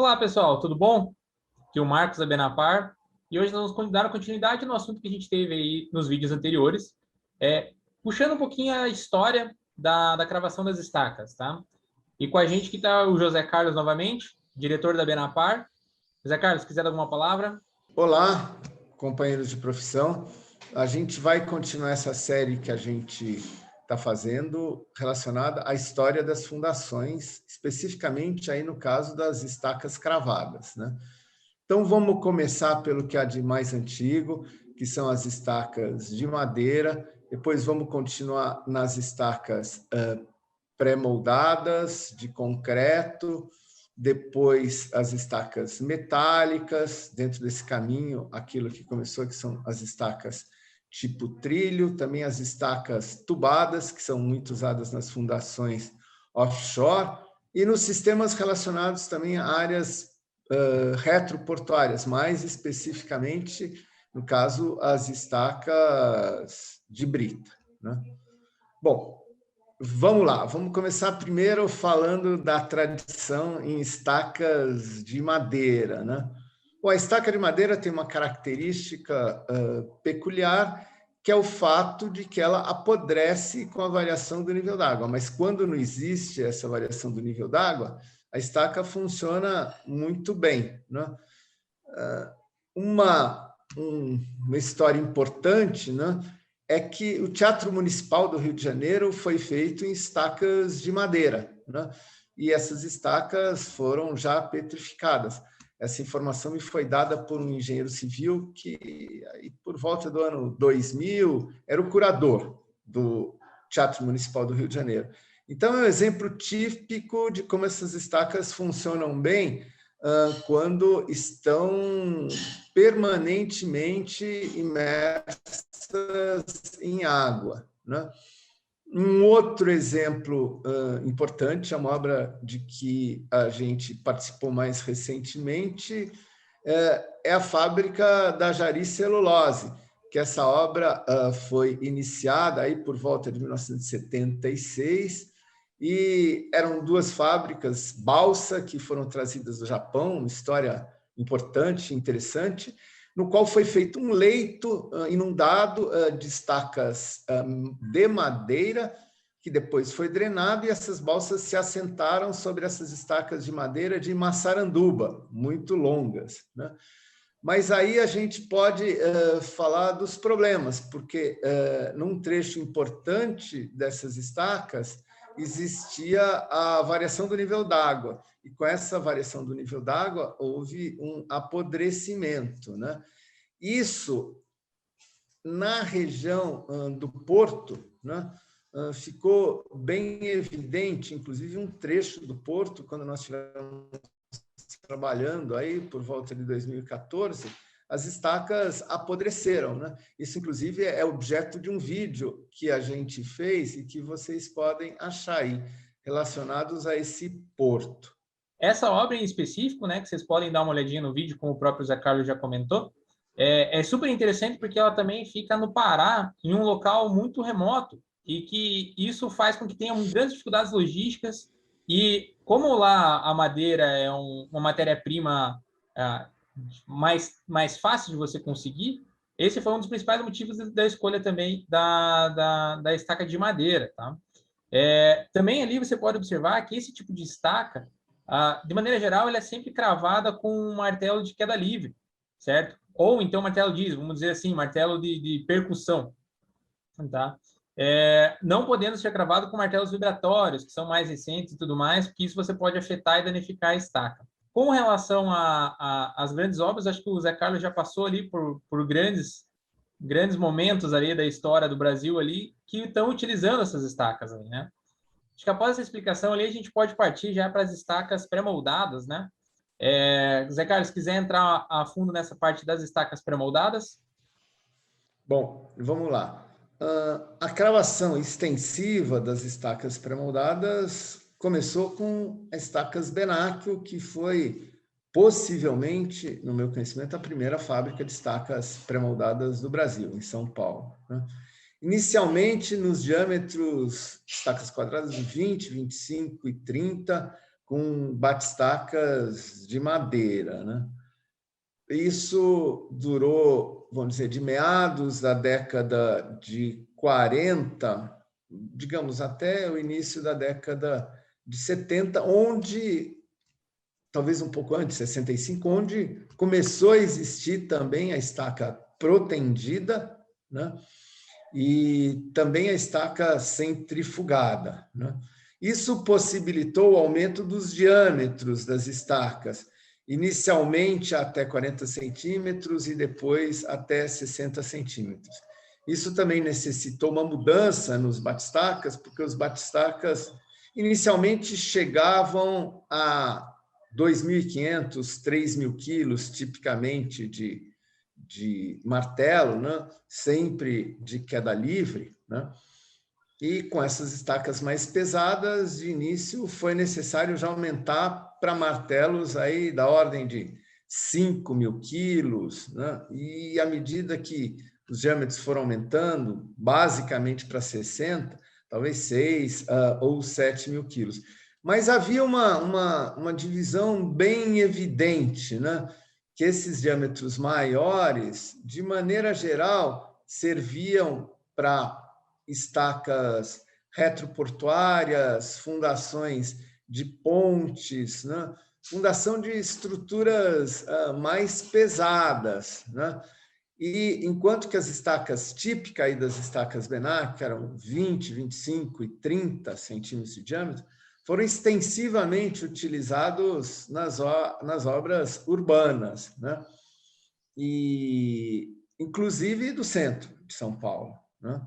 Olá, pessoal, tudo bom? Aqui é o Marcos da Benapar e hoje nós vamos dar continuidade no assunto que a gente teve aí nos vídeos anteriores, puxando um pouquinho a história da cravação das estacas, tá? E com a gente que está o José Carlos novamente, diretor da Benapar. José Carlos, se quiser dar alguma palavra? Olá, companheiros de profissão. A gente vai continuar essa série que a gente está fazendo relacionada à história das fundações, especificamente aí no caso das estacas cravadas, né? Então, vamos começar pelo que há de mais antigo, que são as estacas de madeira. Depois vamos continuar nas estacas pré-moldadas, de concreto. Depois as estacas metálicas. Dentro desse caminho, aquilo que começou, que são as estacas tipo trilho. Também as estacas tubadas, que são muito usadas nas fundações offshore. E nos sistemas relacionados também a áreas retroportuárias, mais especificamente, no caso, as estacas de brita, né? Bom, vamos lá. Vamos começar primeiro falando da tradição em estacas de madeira, né? Bom, a estaca de madeira tem uma característica peculiar, que é o fato de que ela apodrece com a variação do nível d'água. Mas quando não existe essa variação do nível d'água, a estaca funciona muito bem, né? Uma história importante, né, é que o Teatro Municipal do Rio de Janeiro foi feito em estacas de madeira, né? E essas estacas foram já petrificadas. Essa informação me foi dada por um engenheiro civil que, aí, por volta do ano 2000, era o curador do Teatro Municipal do Rio de Janeiro. Então, é um exemplo típico de como essas estacas funcionam bem quando estão permanentemente imersas em água, né? Um outro exemplo importante, é uma obra de que a gente participou mais recentemente, é a fábrica da Jari Celulose, que essa obra foi iniciada aí por volta de 1976, e eram duas fábricas, balsa, que foram trazidas do Japão, uma história importante, interessante, no qual foi feito um leito inundado de estacas de madeira, que depois foi drenado, e essas balsas se assentaram sobre essas estacas de madeira de Massaranduba, muito longas, né? Mas aí a gente pode falar dos problemas, porque num trecho importante dessas estacas existia a variação do nível d'água, e com essa variação do nível d'água houve um apodrecimento, né? Isso, na região do Porto, né, ficou bem evidente, inclusive um trecho do Porto, quando nós estivemos trabalhando aí por volta de 2014, as estacas apodreceram, né? Isso, inclusive, é objeto de um vídeo que a gente fez e que vocês podem achar aí, relacionados a esse porto. Essa obra em específico, né, que vocês podem dar uma olhadinha no vídeo, como o próprio Zé Carlos já comentou, é super interessante porque ela também fica no Pará, em um local muito remoto, e que isso faz com que tenha grandes dificuldades logísticas, e como lá a madeira é uma matéria-prima mais fácil de você conseguir, esse foi um dos principais motivos da escolha também da estaca de madeira, tá? Também ali você pode observar que esse tipo de estaca, de maneira geral, ela é sempre cravada com um martelo de queda livre, certo? Ou então martelo vamos dizer assim, martelo de percussão, tá? Não podendo ser cravado com martelos vibratórios, que são mais recentes e tudo mais, porque isso você pode afetar e danificar a estaca. Com relação às grandes obras, acho que o Zé Carlos já passou ali por grandes momentos ali da história do Brasil ali que estão utilizando essas estacas ali, né? Acho que após essa explicação ali, a gente pode partir já para as estacas pré-moldadas, né? Zé Carlos, se quiser entrar a fundo nessa parte das estacas pré-moldadas. Bom, vamos lá. A cravação extensiva das estacas pré-moldadas começou com estacas Benáquio, que foi possivelmente, no meu conhecimento, a primeira fábrica de estacas pré-moldadas do Brasil, em São Paulo, né? Inicialmente nos diâmetros estacas quadradas de 20, 25 e 30, com batistacas de madeira, né? Isso durou, vamos dizer, de meados da década de 40, digamos, até o início da década de 70, onde, talvez um pouco antes, 65, onde começou a existir também a estaca protendida, né? E também a estaca centrifugada, né? Isso possibilitou o aumento dos diâmetros das estacas, inicialmente até 40 centímetros e depois até 60 centímetros. Isso também necessitou uma mudança nos batistacas, porque os batistacas inicialmente chegavam a 2.500, 3.000 quilos, tipicamente, de martelo, né? Sempre de queda livre, né? E com essas estacas mais pesadas, de início, foi necessário já aumentar para martelos aí da ordem de 5.000 quilos, né? E à medida que os diâmetros foram aumentando, basicamente para 60, talvez 6 ou 7.000 quilos. Mas havia uma divisão bem evidente, né? Que esses diâmetros maiores, de maneira geral, serviam para estacas retroportuárias, fundações de pontes, né? Fundação de estruturas mais pesadas, né? E enquanto que as estacas típicas aí das estacas Benac, que eram 20, 25 e 30 centímetros de diâmetro, foram extensivamente utilizados nas obras urbanas, né? E inclusive do centro de São Paulo, né?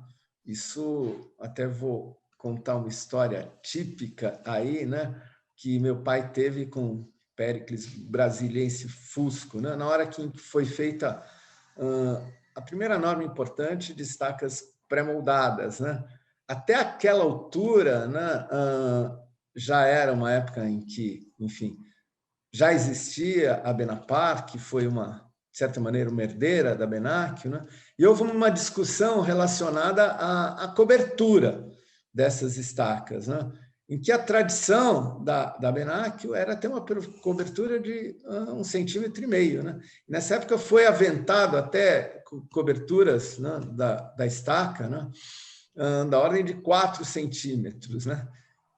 Isso até vou contar uma história típica aí, né? Que meu pai teve com Péricles Brasiliense Fusco, né? Na hora que foi feita a primeira norma importante de estacas pré-moldadas, né? Até aquela altura, né? Já era uma época em que, enfim, já existia a Benapar, que foi de certa maneira, uma herdeira da Benac, né? E houve uma discussão relacionada à cobertura dessas estacas, né? Em que a tradição da Benac era ter uma cobertura de 1,5 centímetro, né? Nessa época foi aventado até coberturas, né, da estaca, né, da ordem de 4 centímetros, né?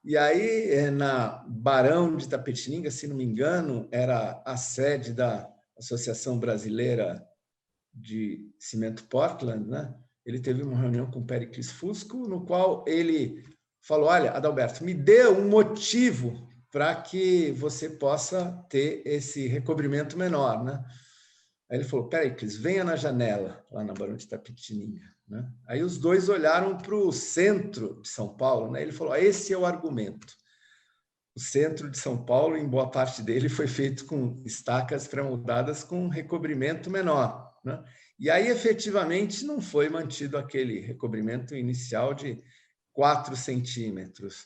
E aí, na Barão de Itapetininga, se não me engano, era a sede da Associação Brasileira de Cimento Portland, né? Ele teve uma reunião com o Péricles Fusco, no qual ele falou: olha, Adalberto, me dê um motivo para que você possa ter esse recobrimento menor, né? Aí ele falou: Péricles, venha na janela, lá na Barão de Itapetininga, né? Aí os dois olharam para o centro de São Paulo, né? Ele falou: esse é o argumento. O centro de São Paulo, em boa parte dele, foi feito com estacas pré-moldadas com recobrimento menor, né? E aí, efetivamente, não foi mantido aquele recobrimento inicial de 4 centímetros.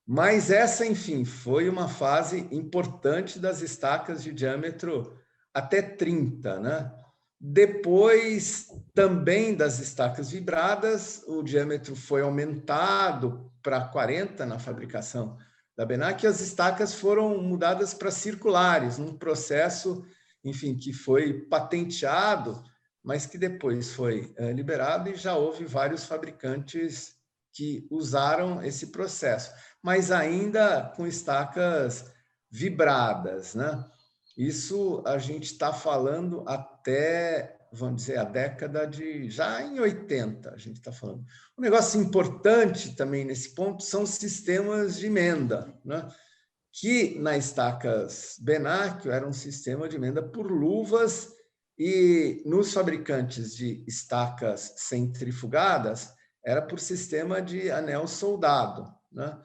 Mas essa, enfim, foi uma fase importante das estacas de diâmetro até 30, né? Depois, também das estacas vibradas, o diâmetro foi aumentado para 40 na fabricação da Benac, e as estacas foram mudadas para circulares, num processo, enfim, que foi patenteado, mas que depois foi liberado, e já houve vários fabricantes que usaram esse processo, mas ainda com estacas vibradas, né? Isso a gente está falando até, vamos dizer, a década de... Já em 80, a gente está falando. Um negócio importante também nesse ponto são os sistemas de emenda, né? Que na estacas Benac era um sistema de emenda por luvas, e nos fabricantes de estacas centrifugadas era por sistema de anel soldado, né?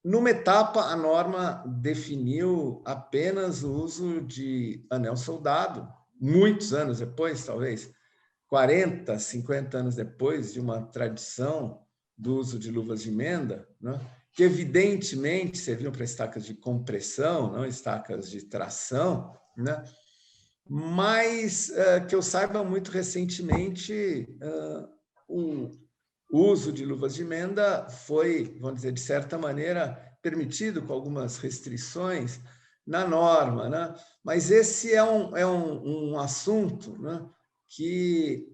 Numa etapa, a norma definiu apenas o uso de anel soldado, muitos anos depois, talvez 40, 50 anos depois de uma tradição do uso de luvas de emenda, né, que evidentemente serviam para estacas de compressão, não estacas de tração, né, mas que eu saiba, muito recentemente, o uso de luvas de emenda foi, vamos dizer, de certa maneira, permitido com algumas restrições na norma, né? Mas esse é um assunto, né, que,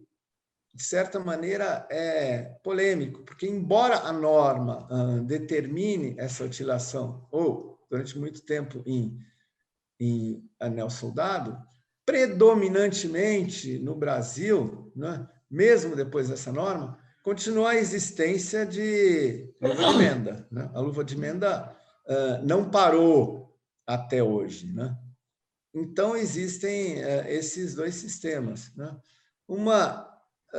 de certa maneira, é polêmico, porque, embora a norma determine essa utilização, ou, durante muito tempo, em anel soldado, predominantemente no Brasil, né, mesmo depois dessa norma, continua a existência de luva de emenda, né? A luva de emenda não parou até hoje, né? Então, existem esses dois sistemas, né? Uma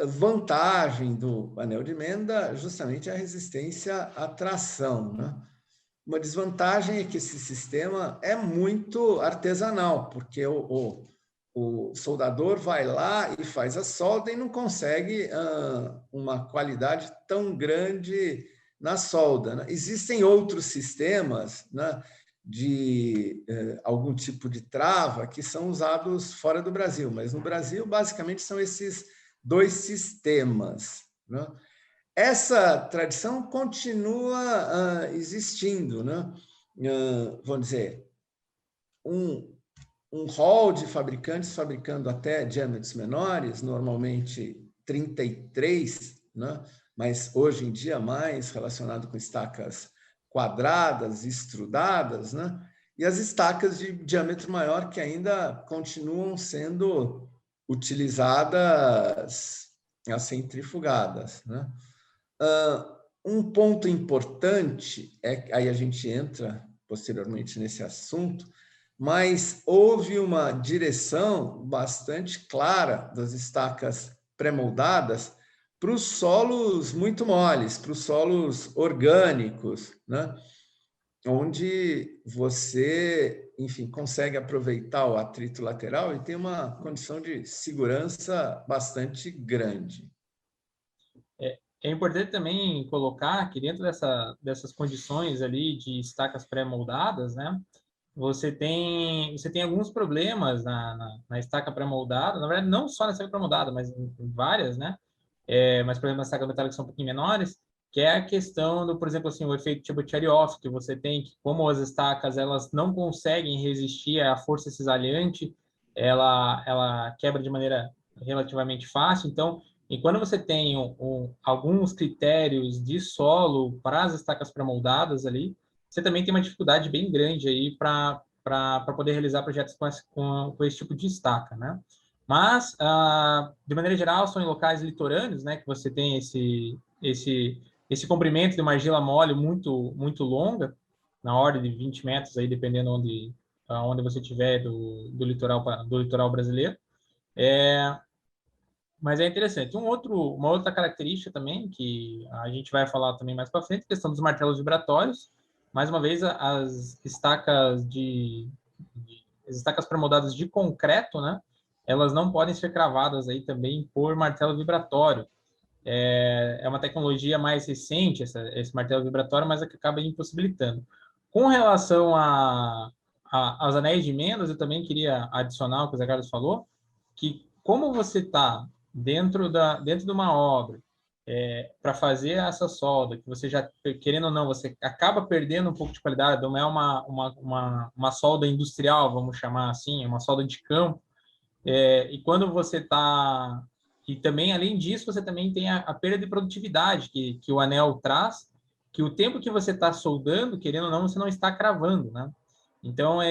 vantagem do anel de emenda justamente é a resistência à tração, né? Uma desvantagem é que esse sistema é muito artesanal, porque o soldador vai lá e faz a solda e não consegue uma qualidade tão grande na solda, né? Existem outros sistemas, né, de algum tipo de trava que são usados fora do Brasil, mas no Brasil, basicamente, são esses dois sistemas, né? Essa tradição continua existindo, né? Vamos dizer, um hall de fabricantes fabricando até diâmetros menores, normalmente 33, né? Mas hoje em dia mais relacionado com estacas quadradas, estrudadas, né? E as estacas de diâmetro maior que ainda continuam sendo utilizadas centrifugadas, né? Um ponto importante, aí a gente entra posteriormente nesse assunto, mas houve uma direção bastante clara das estacas pré-moldadas para os solos muito moles, para os solos orgânicos, né? Onde você, enfim, consegue aproveitar o atrito lateral e tem uma condição de segurança bastante grande. É importante também colocar que dentro dessas condições ali de estacas pré-moldadas, né, você tem alguns problemas na estaca pré-moldada, na verdade, não só na estaca pré-moldada, mas em várias, né? Mas, por exemplo, na estaca metálica são um pouquinho menores, que é a questão do, por exemplo, assim, o efeito Chebotaryov, que você tem, que como as estacas elas não conseguem resistir à força cisalhante, ela quebra de maneira relativamente fácil. Então, e quando você tem alguns critérios de solo para as estacas pré-moldadas ali, você também tem uma dificuldade bem grande aí para poder realizar projetos com esse tipo de estaca, né? Mas, de maneira geral, são em locais litorâneos, né, que você tem esse comprimento de uma argila mole muito longa, na ordem de 20 metros, aí, dependendo onde você estiver do litoral brasileiro. Mas é interessante. Uma outra característica também, que a gente vai falar também mais para frente, a questão dos martelos vibratórios. Mais uma vez, as estacas pré-moldadas de concreto, né? Elas não podem ser cravadas aí também por martelo vibratório. É uma tecnologia mais recente, esse martelo vibratório, mas é que acaba impossibilitando. Com relação aos anéis de emendas, eu também queria adicionar o que o Zé Carlos falou, que como você está dentro de uma obra para fazer essa solda, que você já, querendo ou não, você acaba perdendo um pouco de qualidade, não é uma solda industrial, vamos chamar assim, é uma solda de campo, e quando você está... E também, além disso, você também tem a perda de produtividade que o anel traz, que o tempo que você está soldando, querendo ou não, você não está cravando, né? Então,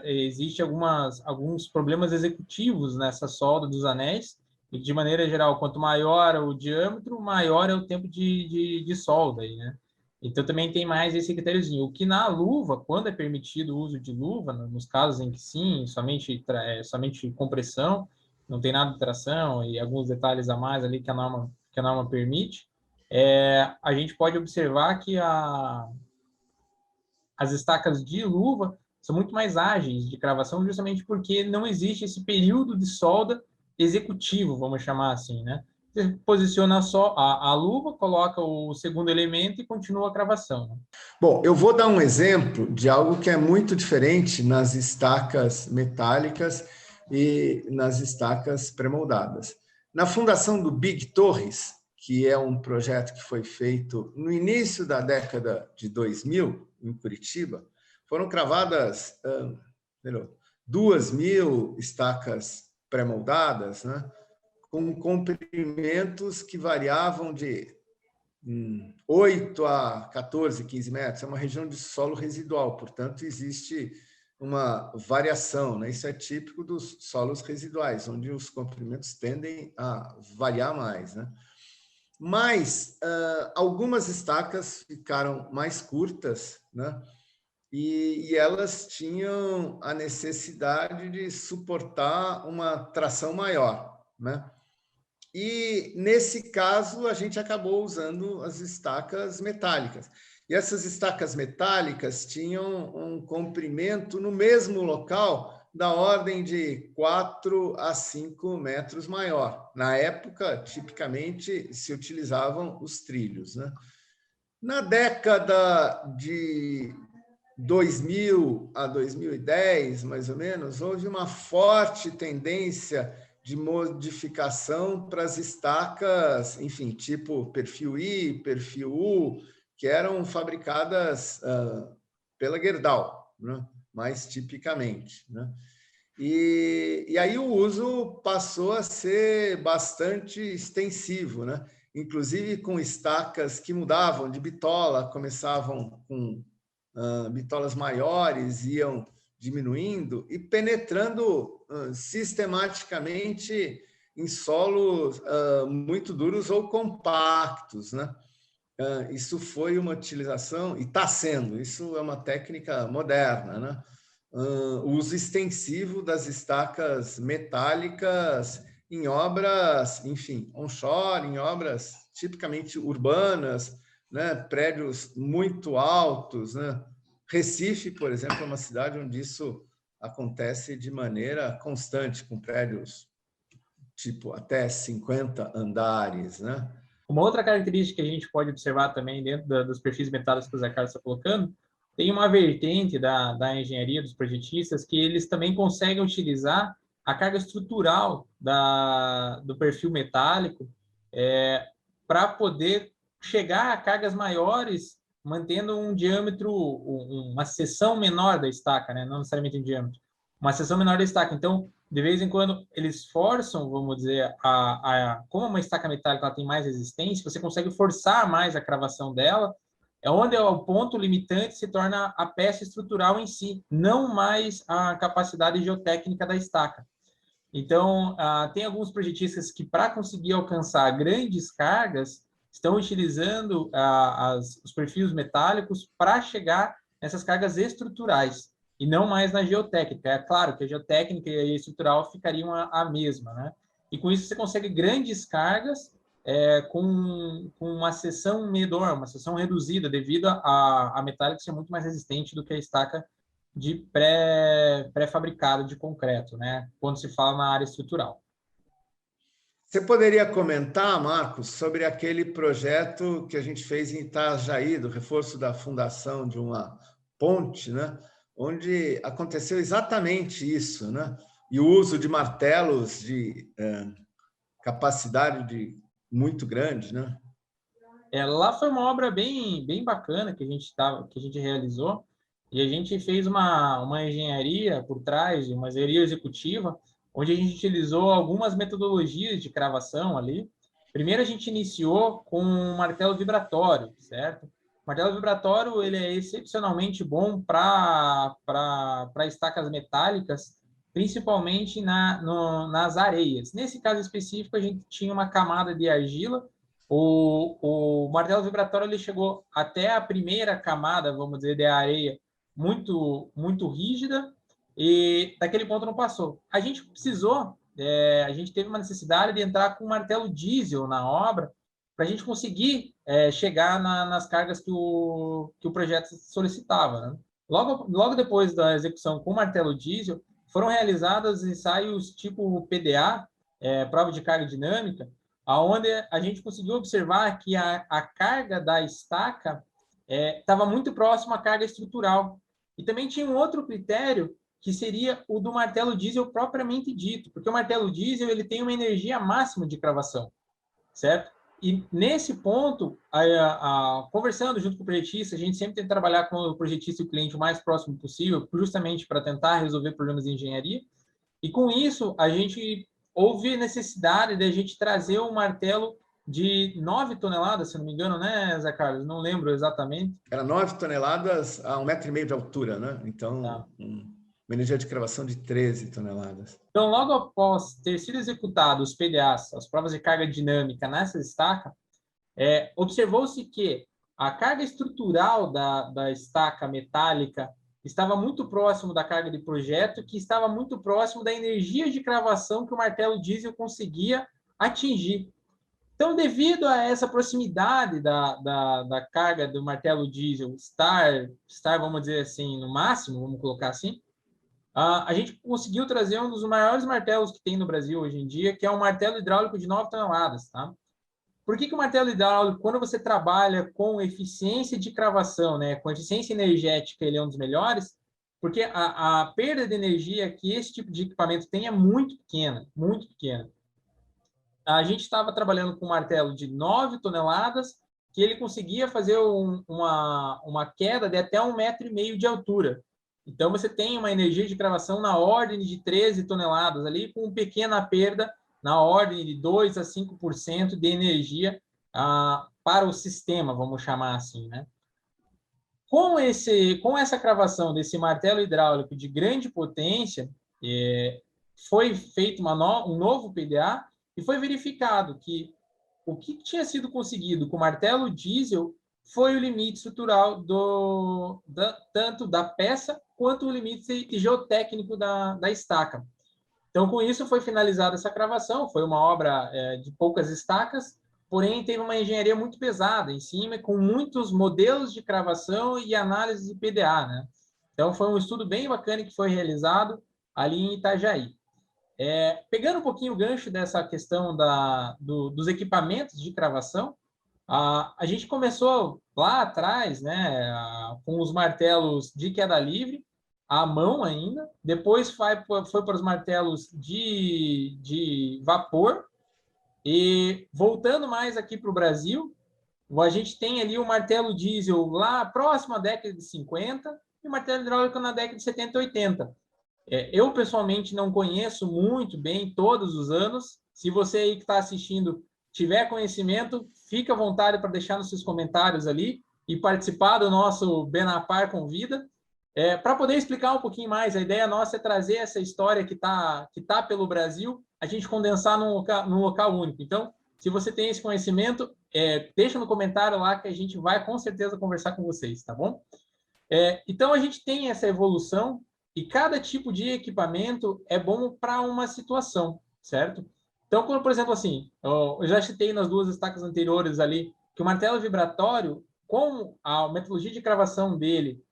existe alguns problemas executivos nessa solda dos anéis, e de maneira geral, quanto maior o diâmetro, maior é o tempo de solda aí, né? Então, também tem mais esse critériozinho. O que na luva, quando é permitido o uso de luva, nos casos em que sim, somente compressão, não tem nada de tração e alguns detalhes a mais ali que a norma permite, a gente pode observar que as estacas de luva são muito mais ágeis de cravação, justamente porque não existe esse período de solda executivo, vamos chamar assim, né? Você posiciona só a luva, coloca o segundo elemento e continua a cravação, né? Bom, eu vou dar um exemplo de algo que é muito diferente nas estacas metálicas e nas estacas pré-moldadas. Na fundação do Big Torres, que é um projeto que foi feito no início da década de 2000, em Curitiba, foram cravadas 2.000 estacas pré-moldadas, né, com comprimentos que variavam de 8 a 14, 15 metros. É uma região de solo residual, portanto, existe uma variação, né? Isso é típico dos solos residuais, onde os comprimentos tendem a variar mais, né? Mas algumas estacas ficaram mais curtas, né? E elas tinham a necessidade de suportar uma tração maior, né? E, nesse caso, a gente acabou usando as estacas metálicas. E essas estacas metálicas tinham um comprimento no mesmo local da ordem de 4 a 5 metros maior. Na época, tipicamente, se utilizavam os trilhos, né? Na década de 2000 a 2010, mais ou menos, houve uma forte tendência de modificação para as estacas, enfim, tipo perfil I, perfil U, que eram fabricadas pela Gerdau, né? Mais tipicamente, né? E aí o uso passou a ser bastante extensivo, né? Inclusive com estacas que mudavam de bitola, começavam com bitolas maiores, iam diminuindo e penetrando sistematicamente em solos muito duros ou compactos, né? Isso foi uma utilização, e está sendo, isso é uma técnica moderna, né? O uso extensivo das estacas metálicas em obras, enfim, onshore, em obras tipicamente urbanas, né? Prédios muito altos, né? Recife, por exemplo, é uma cidade onde isso acontece de maneira constante, com prédios tipo até 50 andares, né? Uma outra característica que a gente pode observar também dentro dos perfis metálicos que o Zé Carlos está colocando, tem uma vertente da engenharia dos projetistas que eles também conseguem utilizar a carga estrutural do perfil metálico para poder chegar a cargas maiores, mantendo um diâmetro, uma seção menor da estaca, né? Não necessariamente um diâmetro, uma seção menor da estaca. Então, de vez em quando, eles forçam, vamos dizer, como uma estaca metálica ela tem mais resistência, você consegue forçar mais a cravação dela, é onde o ponto limitante se torna a peça estrutural em si, não mais a capacidade geotécnica da estaca. Então, tem alguns projetistas que, para conseguir alcançar grandes cargas, estão utilizando os perfis metálicos para chegar nessas cargas estruturais, e não mais na geotécnica. É claro que a geotécnica e a estrutural ficariam a mesma, né? E com isso você consegue grandes cargas com uma seção menor, uma seção reduzida, devido a metálica ser muito mais resistente do que a estaca de pré-fabricado de concreto, né? Quando se fala na área estrutural. Você poderia comentar, Marcos, sobre aquele projeto que a gente fez em Itajaí, do reforço da fundação de uma ponte, né? Onde aconteceu exatamente isso, né? E o uso de martelos de capacidade muito grande, né? Lá foi uma obra bem bacana que a gente realizou, e a gente fez uma engenharia por trás, uma engenharia executiva, onde a gente utilizou algumas metodologias de cravação ali. Primeiro a gente iniciou com um martelo vibratório, certo? O martelo vibratório ele é excepcionalmente bom para estacas metálicas, principalmente nas areias. Nesse caso específico, a gente tinha uma camada de argila. O martelo vibratório ele chegou até a primeira camada, vamos dizer, de areia muito rígida, e daquele ponto não passou. A gente precisou, a gente teve uma necessidade de entrar com um martelo diesel na obra para a gente conseguir chegar nas cargas que o projeto solicitava, né? Logo depois da execução com o martelo diesel, foram realizados ensaios tipo PDA, prova de carga dinâmica, aonde a gente conseguiu observar que a carga da estaca estava muito próxima à carga estrutural. E também tinha um outro critério, que seria o do martelo diesel propriamente dito, porque o martelo diesel ele tem uma energia máxima de cravação, certo? E nesse ponto, conversando junto com o projetista, a gente sempre tenta trabalhar com o projetista e o cliente o mais próximo possível, justamente para tentar resolver problemas de engenharia. E com isso, a gente houve necessidade de a gente trazer um martelo de 9 toneladas, se não me engano, né, Zé Carlos? Não lembro exatamente. Era 9 toneladas a 1,5 metro de altura, né? Então, Tá. uma energia de cravação de 13 toneladas. Então, logo após ter sido executado os PDAs, as provas de carga dinâmica nessa estaca, observou-se que a carga estrutural da estaca metálica estava muito próximo da carga de projeto, que estava muito próximo da energia de cravação que o martelo diesel conseguia atingir. Então, devido a essa proximidade da carga do martelo diesel estar, vamos dizer assim, no máximo, vamos colocar assim, a gente conseguiu trazer um dos maiores martelos que tem no Brasil hoje em dia, que é um martelo hidráulico de 9 toneladas, tá? Por que o martelo hidráulico, quando você trabalha com eficiência de cravação, né, com eficiência energética, ele é um dos melhores? Porque a perda de energia que esse tipo de equipamento tem é muito pequena, muito pequena. A gente estava trabalhando com um martelo de 9 toneladas, que ele conseguia fazer uma queda de até 1,5 metro de altura. Então, você tem uma energia de cravação na ordem de 13 toneladas ali, com pequena perda na ordem de 2 a 5% de energia para o sistema, vamos chamar assim, né? Com essa cravação desse martelo hidráulico de grande potência, foi feito um novo PDA e foi verificado que o que tinha sido conseguido com o martelo diesel foi o limite estrutural tanto da peça quanto o limite geotécnico da estaca. Então, com isso, foi finalizada essa cravação. Foi uma obra de poucas estacas, porém teve uma engenharia muito pesada em cima, com muitos modelos de cravação e análise de PDA, né? Então, foi um estudo bem bacana que foi realizado ali em Itajaí. Pegando um pouquinho o gancho dessa questão dos equipamentos de cravação, a gente começou lá atrás, né, com os martelos de queda livre, à mão ainda, depois foi para os martelos de vapor, e voltando mais aqui para o Brasil, a gente tem ali o martelo diesel lá próximo à década de 50 e o martelo hidráulico na década de 70 e 80. Eu, pessoalmente, não conheço muito bem todos os anos. Se você aí que está assistindo tiver conhecimento, fica à vontade para deixar nos seus comentários ali e participar do nosso Benapar Convida. Para poder explicar um pouquinho mais, a ideia nossa é trazer essa história que tá pelo Brasil, a gente condensar num local único. Então, se você tem esse conhecimento, deixa no comentário lá que a gente vai com certeza conversar com vocês, tá bom? Então, a gente tem essa evolução e cada tipo de equipamento é bom para uma situação, certo? Então, quando, por exemplo, assim, eu já citei nas duas estacas anteriores ali, que o martelo vibratório, com a metodologia de cravação dele,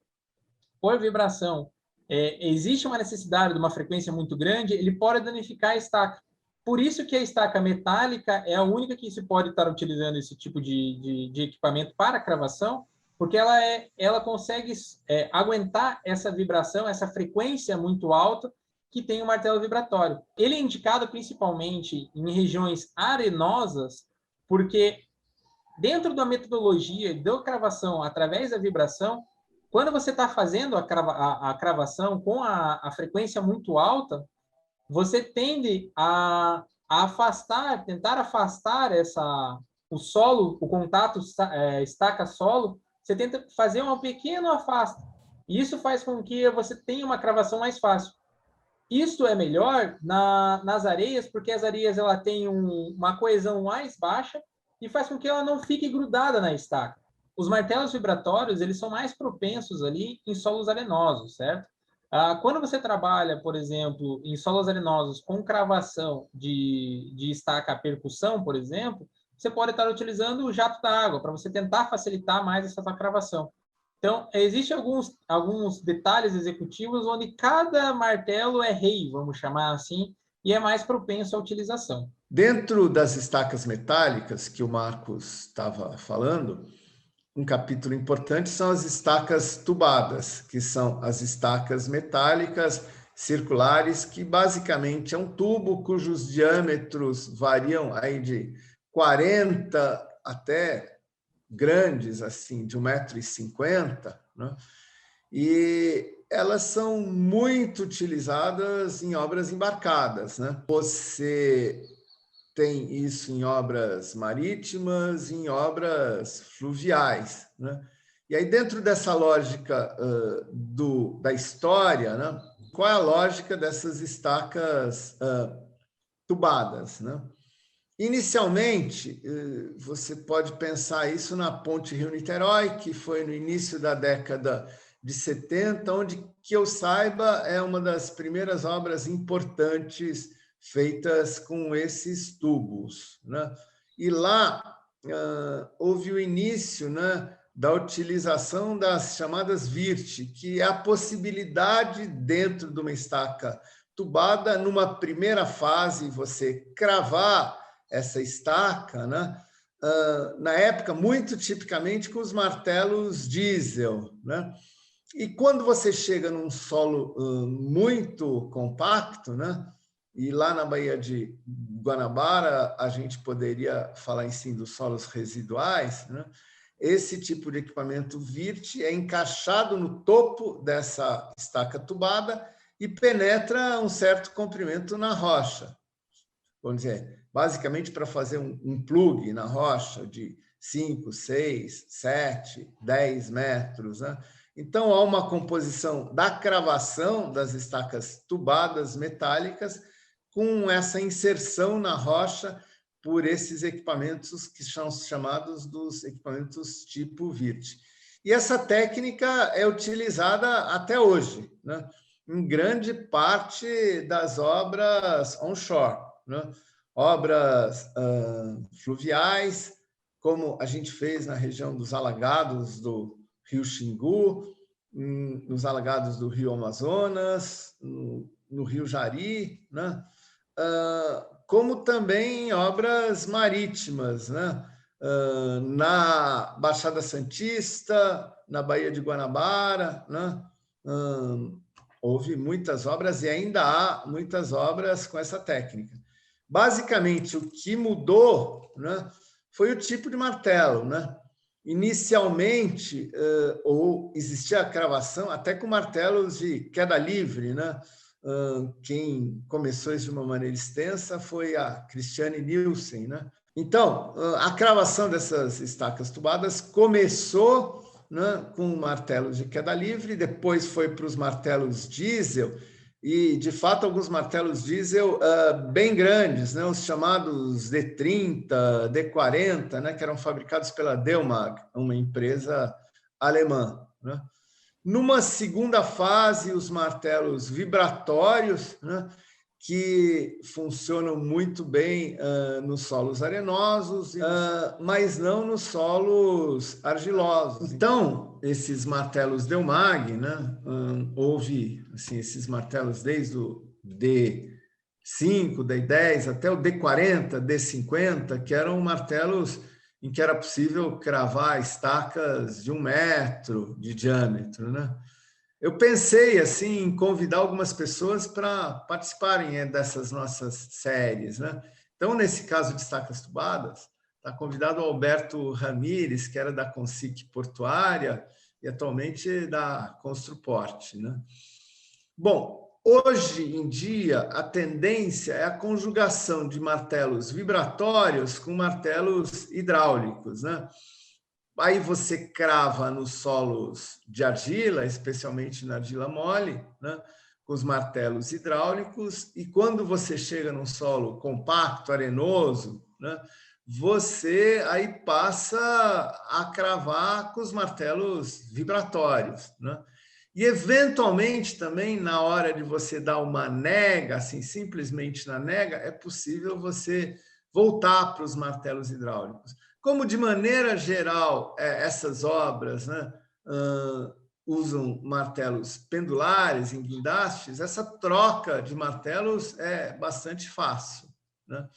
por vibração, existe uma necessidade de uma frequência muito grande, ele pode danificar a estaca. Por isso que a estaca metálica é a única que se pode estar utilizando esse tipo de equipamento para cravação, porque ela consegue aguentar essa vibração, essa frequência muito alta que tem o martelo vibratório. Ele é indicado principalmente em regiões arenosas, porque dentro da metodologia de cravação através da vibração, quando você está fazendo a cravação com a frequência muito alta, você tende a afastar, tentar afastar o solo, o contato estaca-solo, você tenta fazer um pequeno afasto. E isso faz com que você tenha uma cravação mais fácil. Isso é melhor nas areias, porque as areias ela tem uma coesão mais baixa e faz com que ela não fique grudada na estaca. Os martelos vibratórios, eles são mais propensos ali em solos arenosos, certo? Quando você trabalha, por exemplo, em solos arenosos com cravação de estaca a percussão, por exemplo, você pode estar utilizando o jato da água para você tentar facilitar mais essa cravação. Então, existem alguns detalhes executivos onde cada martelo é rei, vamos chamar assim, e é mais propenso à utilização. Dentro das estacas metálicas que o Marcos estava falando, um capítulo importante são as estacas tubadas, que são as estacas metálicas circulares, que basicamente é um tubo cujos diâmetros variam aí de 40 até grandes, assim, de 1,50 m, né? E elas são muito utilizadas em obras embarcadas, né? Você tem isso em obras marítimas, em obras fluviais, né? E aí, dentro dessa lógica da história, né? Qual é a lógica dessas estacas tubadas, né? Inicialmente, você pode pensar isso na Ponte Rio-Niterói, que foi no início da década de 70, onde, que eu saiba, é uma das primeiras obras importantes feitas com esses tubos, né? E lá houve o início, né, da utilização das chamadas VIRT, que é a possibilidade, dentro de uma estaca tubada, numa primeira fase, você cravar essa estaca, né? Na época, muito tipicamente com os martelos diesel, né? E quando você chega num solo muito compacto, né? E lá na Baía de Guanabara, a gente poderia falar em si dos solos residuais, né? Esse tipo de equipamento VIRT é encaixado no topo dessa estaca tubada e penetra um certo comprimento na rocha. Vamos dizer, basicamente para fazer um plug na rocha de 5, 6, 7, 10 metros, né? Então, há uma composição da cravação das estacas tubadas metálicas com essa inserção na rocha por esses equipamentos que são chamados dos equipamentos tipo VIRT. E essa técnica é utilizada até hoje, né? Em grande parte das obras onshore, né? Obras fluviais, como a gente fez na região dos alagados do Rio Xingu, nos alagados do Rio Amazonas, no Rio Jari, né? Como também em obras marítimas, né? Na Baixada Santista, na Baía de Guanabara, né? Houve muitas obras e ainda há muitas obras com essa técnica. Basicamente, o que mudou, né, foi o tipo de martelo, né? Inicialmente, ou existia a cravação até com martelos de queda livre, né? Quem começou isso de uma maneira extensa foi a Christiane Nielsen, né? Então, a cravação dessas estacas tubadas começou, né, com martelos de queda livre, depois foi para os martelos diesel, e, de fato, alguns martelos diesel bem grandes, né, os chamados D30, D40, né, que eram fabricados pela Delmag, uma empresa alemã, né? Numa segunda fase, os martelos vibratórios, né, que funcionam muito bem nos solos arenosos, mas não nos solos argilosos. Então, esses martelos Delmag, né, houve assim, esses martelos desde o D5, D10 até o D40, D50, que eram martelos em que era possível cravar estacas de 1 metro de diâmetro, né? Eu pensei assim em convidar algumas pessoas para participarem dessas nossas séries, né? Então, nesse caso de estacas tubadas, está convidado o Alberto Ramires, que era da Consic Portuária e atualmente da Construport, né? Bom, hoje em dia a tendência é a conjugação de martelos vibratórios com martelos hidráulicos, né? Aí você crava nos solos de argila, especialmente na argila mole, né, com os martelos hidráulicos, e quando você chega num solo compacto, arenoso, né, você aí passa a cravar com os martelos vibratórios, né? E, eventualmente, também, na hora de você dar uma nega, assim, simplesmente na nega, é possível você voltar para os martelos hidráulicos. Como, de maneira geral, essas obras, né, usam martelos pendulares em guindastes, essa troca de martelos é bastante fácil, né?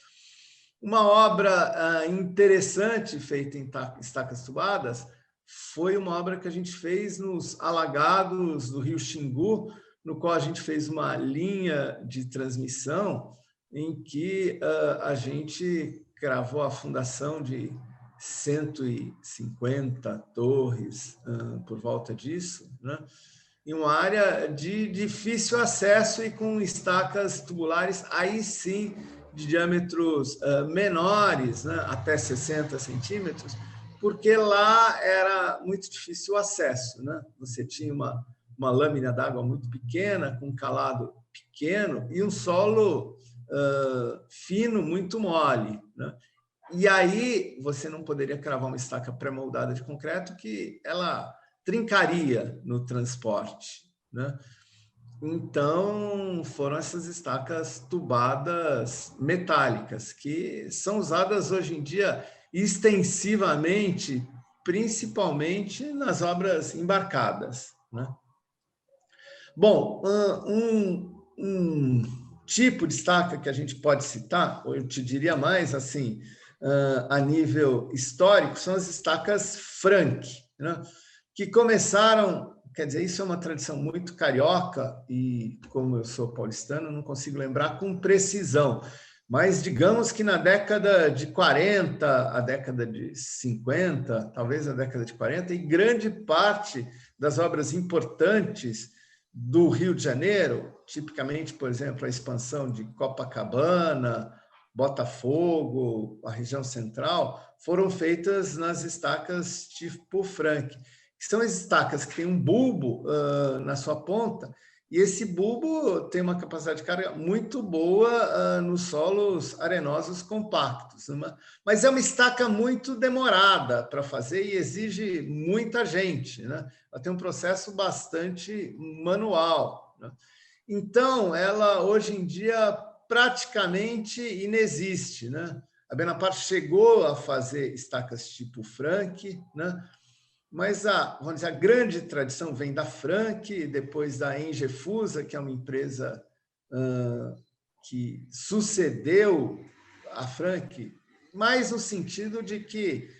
Uma obra interessante feita em estacas tubadas foi uma obra que a gente fez nos alagados do Rio Xingu, no qual a gente fez uma linha de transmissão em que a gente cravou a fundação de 150 torres, por volta disso, né? Em uma área de difícil acesso e com estacas tubulares, aí sim, de diâmetros menores, né? Até 60 centímetros, porque lá era muito difícil o acesso, né? Você tinha uma lâmina d'água muito pequena, com um calado pequeno e um solo fino, muito mole, né? E aí você não poderia cravar uma estaca pré-moldada de concreto que ela trincaria no transporte, né? Então, foram essas estacas tubadas metálicas, que são usadas hoje em dia extensivamente, principalmente nas obras embarcadas, né? Bom, um tipo de estaca que a gente pode citar, ou eu te diria mais assim, a nível histórico, são as estacas Frank, né? Que começaram, quer dizer, isso é uma tradição muito carioca, e como eu sou paulistano, não consigo lembrar com precisão, mas digamos que na década de 40, a década de 50, talvez a década de 40, e grande parte das obras importantes do Rio de Janeiro, tipicamente, por exemplo, a expansão de Copacabana, Botafogo, a região central, foram feitas nas estacas tipo Frank, que são as estacas que têm um bulbo na sua ponta, e esse bulbo tem uma capacidade de carga muito boa nos solos arenosos compactos. Mas é uma estaca muito demorada para fazer e exige muita gente, né? Ela tem um processo bastante manual, né? Então, ela hoje em dia praticamente inexiste, né? A Benapar chegou a fazer estacas tipo Frank, né? Mas vamos dizer, a grande tradição vem da Frank, depois da Engefusa, que é uma empresa que sucedeu a Frank, mais no sentido de que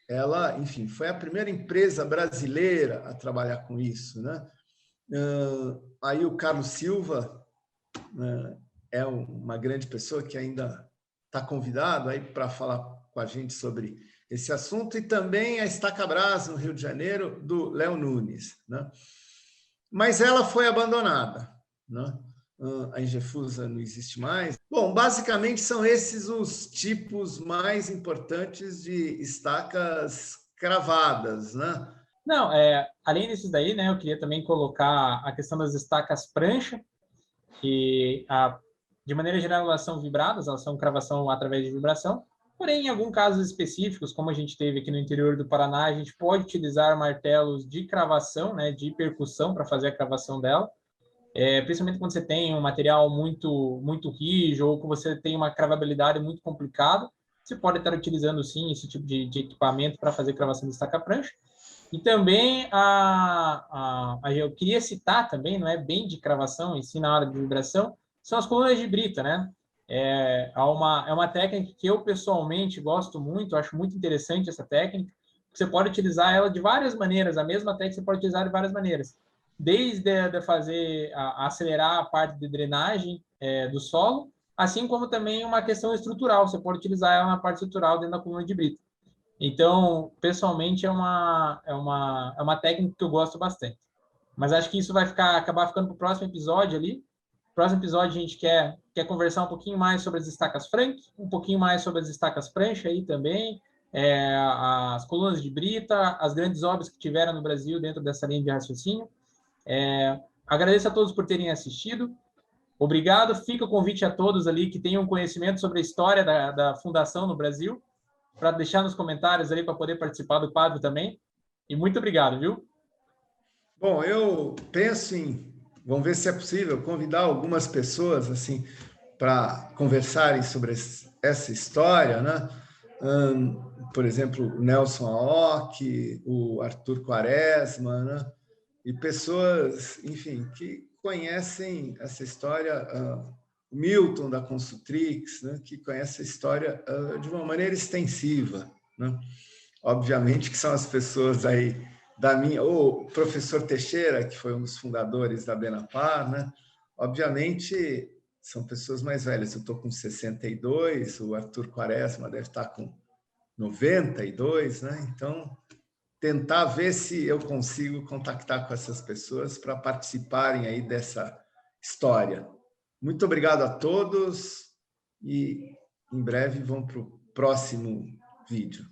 ela, enfim, foi a primeira empresa brasileira a trabalhar com isso, né? Aí o Carlos Silva é uma grande pessoa que ainda está convidado aí para falar com a gente sobre esse assunto, e também a Estaca Brás, no Rio de Janeiro, do Léo Nunes, né? Mas ela foi abandonada, né? A Engefusa não existe mais. Bom, basicamente são esses os tipos mais importantes de estacas cravadas, né? Não, além desses daí, né, eu queria também colocar a questão das estacas prancha, que de maneira geral elas são vibradas, elas são cravação através de vibração, porém em alguns casos específicos, como a gente teve aqui no interior do Paraná, a gente pode utilizar martelos de cravação, né, de percussão para fazer a cravação dela, principalmente quando você tem um material muito rígido ou que você tem uma cravabilidade muito complicada, você pode estar utilizando sim esse tipo de equipamento para fazer cravação de estaca prancha. E também eu queria citar também, não é bem de cravação, e sim na hora de vibração, são as colunas de brita, né? É uma técnica que eu pessoalmente gosto muito, acho muito interessante essa técnica. Você pode utilizar ela de várias maneiras, a mesma técnica você pode utilizar de várias maneiras. Desde de fazer, acelerar a parte de drenagem do solo, assim como também uma questão estrutural, você pode utilizar ela na parte estrutural dentro da coluna de brita. Então, pessoalmente, é uma técnica que eu gosto bastante. Mas acho que isso vai acabar ficando para o próximo episódio ali. No próximo episódio, a gente quer conversar um pouquinho mais sobre as estacas Frank, um pouquinho mais sobre as estacas prancha aí também, as colunas de brita, as grandes obras que tiveram no Brasil dentro dessa linha de raciocínio. Agradeço a todos por terem assistido. Obrigado. Fica o convite a todos ali que tenham conhecimento sobre a história da fundação no Brasil, para deixar nos comentários aí para poder participar do quadro também. E muito obrigado, viu? Bom, eu penso vamos ver se é possível convidar algumas pessoas assim para conversarem sobre essa história, né? Por exemplo, o Nelson Aoki, o Arthur Quaresma, né? E pessoas, enfim, que conhecem essa história, o Milton da Consultrix, né? Que conhece a história de uma maneira extensiva, né? Obviamente que são as pessoas aí o professor Teixeira, que foi um dos fundadores da Benapar, né? Obviamente são pessoas mais velhas. Eu estou com 62, o Arthur Quaresma deve estar com 92, né? Então, tentar ver se eu consigo contactar com essas pessoas para participarem aí dessa história. Muito obrigado a todos e em breve vamos para o próximo vídeo.